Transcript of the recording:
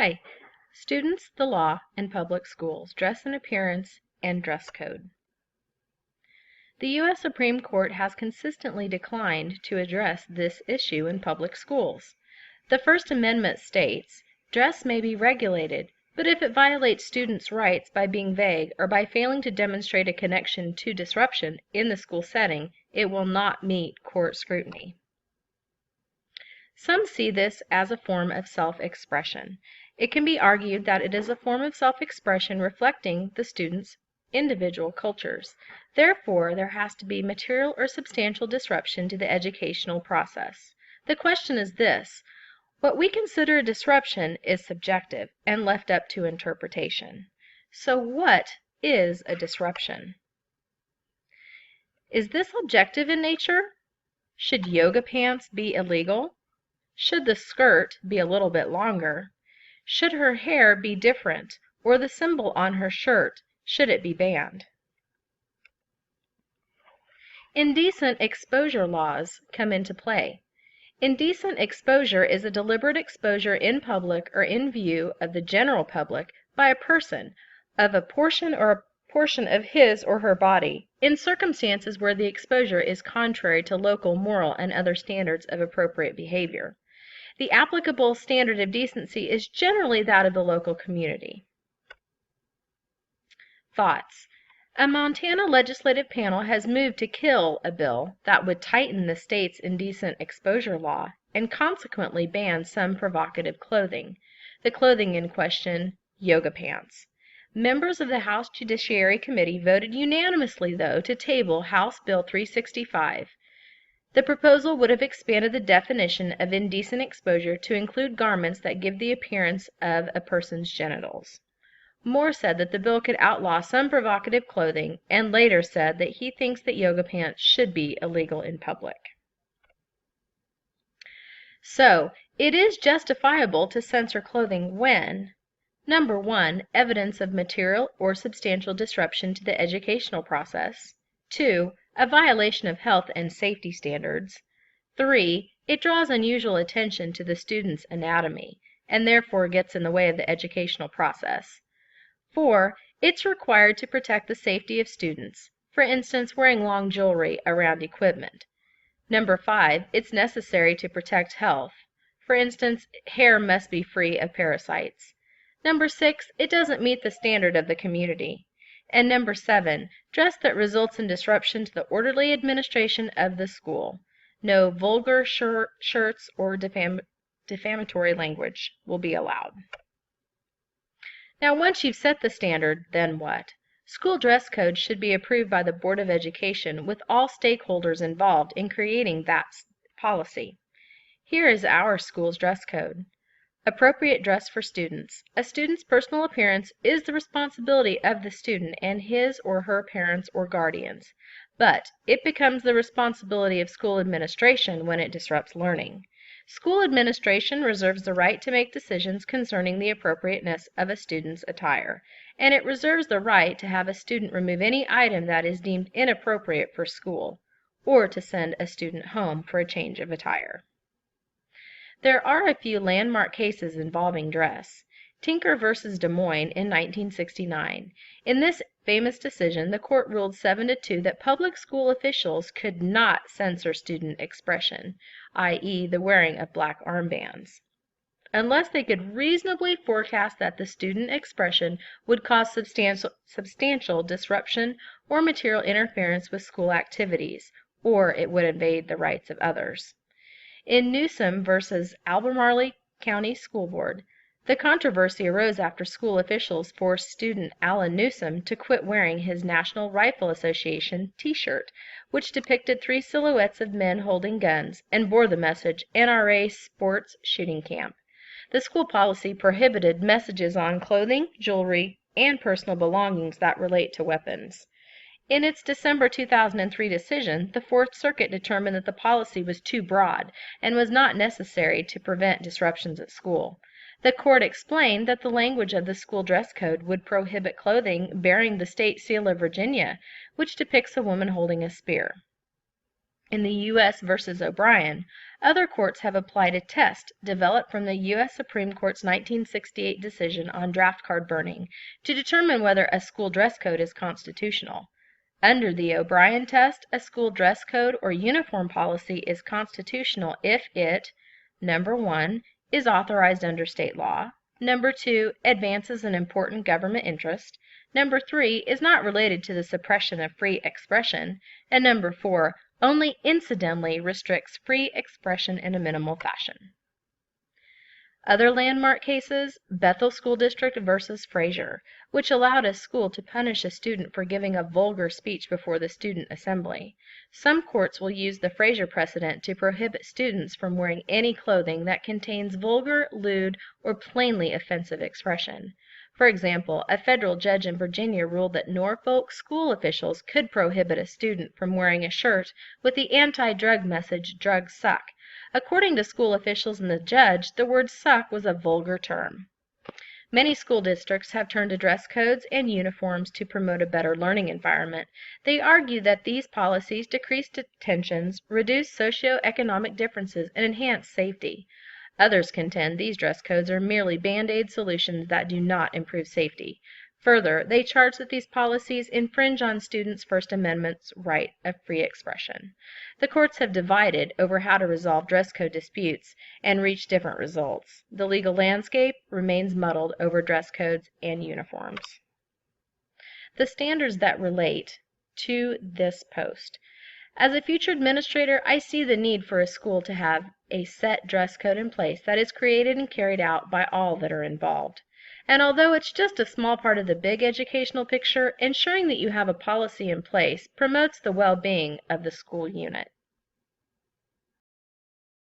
Hi. Students, the law, and public schools, dress and appearance, and dress code. The U.S. Supreme Court has consistently declined to address this issue in public schools. The First Amendment states, dress may be regulated, but if it violates students' rights by being vague or by failing to demonstrate a connection to disruption in the school setting, it will not meet court scrutiny. Some see this as a form of self-expression. It can be argued that it is a form of self-expression reflecting the student's individual cultures. Therefore, there has to be material or substantial disruption to the educational process. The question is this: what we consider a disruption is subjective and left up to interpretation. So what is a disruption? Is this objective in nature? Should yoga pants be illegal? Should the skirt be a little bit longer? Should her hair be different, or the symbol on her shirt, should it be banned? Indecent exposure laws come into play. Indecent exposure is a deliberate exposure in public or in view of the general public by a person of a portion of his or her body in circumstances where the exposure is contrary to local moral and other standards of appropriate behavior. The applicable standard of decency is generally that of the local community. Thoughts. A Montana legislative panel has moved to kill a bill that would tighten the state's indecent exposure law and consequently ban some provocative clothing. The clothing in question, yoga pants. Members of the House Judiciary Committee voted unanimously, though, to table House Bill 365. The proposal would have expanded the definition of indecent exposure to include garments that give the appearance of a person's genitals. Moore said that the bill could outlaw some provocative clothing, and later said that he thinks that yoga pants should be illegal in public. So, it is justifiable to censor clothing when: Number 1, evidence of material or substantial disruption to the educational process. 2, a violation of health and safety standards. 3, it draws unusual attention to the student's anatomy and therefore gets in the way of the educational process. 4, it's required to protect the safety of students, for instance, wearing long jewelry around equipment. Number 5, it's necessary to protect health. For instance, hair must be free of parasites. Number 6, it doesn't meet the standard of the community. And number 7, dress that results in disruption to the orderly administration of the school. No vulgar shirts or defamatory language will be allowed. Now, once you've set the standard, then what? School dress codes should be approved by the Board of Education with all stakeholders involved in creating that policy. Here is our school's dress code. Appropriate dress for students. A student's personal appearance is the responsibility of the student and his or her parents or guardians, but it becomes the responsibility of school administration when it disrupts learning. School administration reserves the right to make decisions concerning the appropriateness of a student's attire, and it reserves the right to have a student remove any item that is deemed inappropriate for school, or to send a student home for a change of attire. There are a few landmark cases involving dress. Tinker v. Des Moines in 1969. In this famous decision, the court ruled 7-2 that public school officials could not censor student expression, i.e., the wearing of black armbands, unless they could reasonably forecast that the student expression would cause substantial disruption or material interference with school activities, or it would invade the rights of others. In Newsom v. Albemarle County School Board, the controversy arose after school officials forced student Alan Newsom to quit wearing his National Rifle Association t-shirt, which depicted 3 silhouettes of men holding guns and bore the message NRA Sports Shooting Camp. The school policy prohibited messages on clothing, jewelry, and personal belongings that relate to weapons. In its December 2003 decision, the Fourth Circuit determined that the policy was too broad and was not necessary to prevent disruptions at school. The court explained that the language of the school dress code would prohibit clothing bearing the state seal of Virginia, which depicts a woman holding a spear. In the U.S. versus O'Brien, other courts have applied a test developed from the U.S. Supreme Court's 1968 decision on draft card burning to determine whether a school dress code is constitutional. Under the O'Brien test, a school dress code or uniform policy is constitutional if it, number 1, is authorized under state law, number 2, advances an important government interest, number 3, is not related to the suppression of free expression, and number 4, only incidentally restricts free expression in a minimal fashion. Other landmark cases, Bethel School District versus Frazier, which allowed a school to punish a student for giving a vulgar speech before the student assembly. Some courts will use the Frazier precedent to prohibit students from wearing any clothing that contains vulgar, lewd, or plainly offensive expression. For example, a federal judge in Virginia ruled that Norfolk school officials could prohibit a student from wearing a shirt with the anti-drug message, "Drugs suck." According to school officials and the judge, the word suck was a vulgar term. Many school districts have turned to dress codes and uniforms to promote a better learning environment. They argue that these policies decrease detentions, reduce socioeconomic differences, and enhance safety. Others contend these dress codes are merely band-aid solutions that do not improve safety. Further, they charge that these policies infringe on students' First Amendment's right of free expression. The courts have divided over how to resolve dress code disputes and reach different results. The legal landscape remains muddled over dress codes and uniforms. The standards that relate to this post. As a future administrator, I see the need for a school to have a set dress code in place that is created and carried out by all that are involved. And although it's just a small part of the big educational picture, ensuring that you have a policy in place promotes the well-being of the school unit.